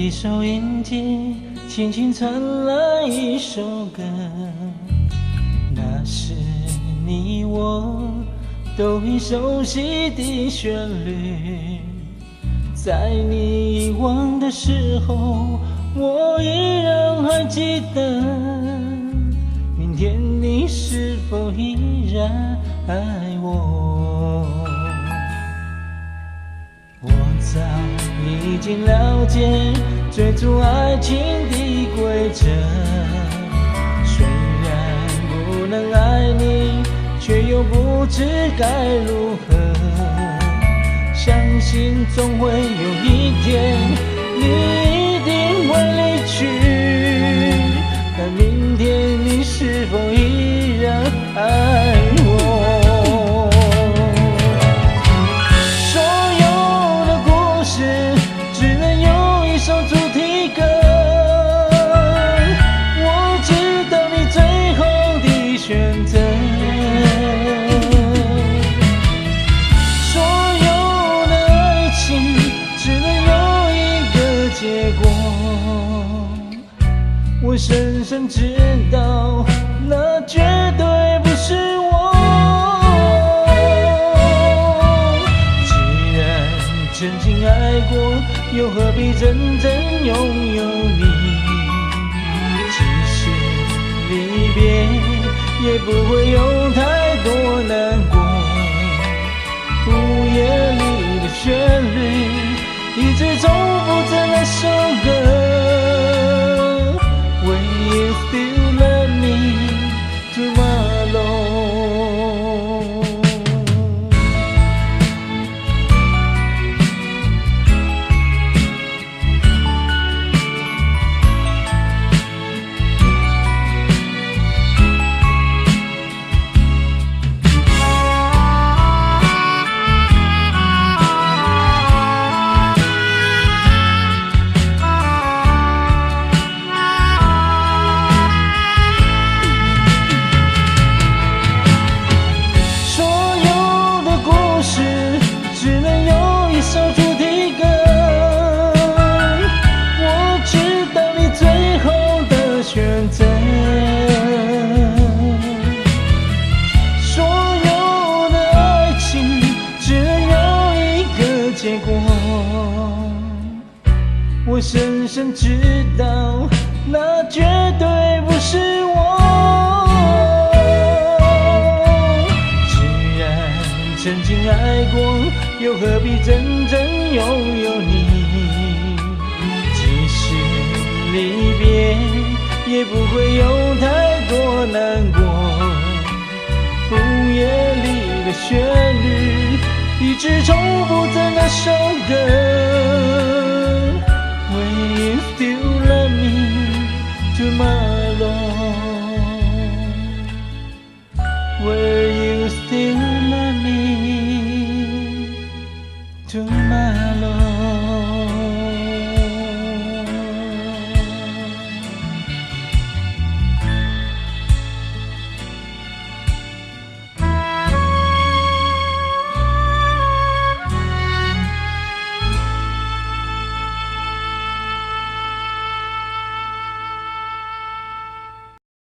的收音机轻轻传来一首歌，那是你我都已熟悉的旋律。在你遗忘的时候，我依然还记得。明天你是否依然爱我？我早已经了解追逐爱情的规则，虽然不能爱你，却又不知该如何。相信总会有一天，你一定会离去。但明天你是否依然爱我？所有的故事只能有一首主题歌，我知道你最后的选择。所有的爱情只能有一个结果，我深深知道，那绝对不是我。既然曾经爱过，又何必真正拥有你？即使离别，也不会有太多难过。午夜里的旋律，一直重复着那首歌。Will you still love me tomorrow? 我深深知道，那绝对不是我。既然曾经爱过，又何必真正拥有你？即使离别，也不会有太多难过。午夜里的旋律，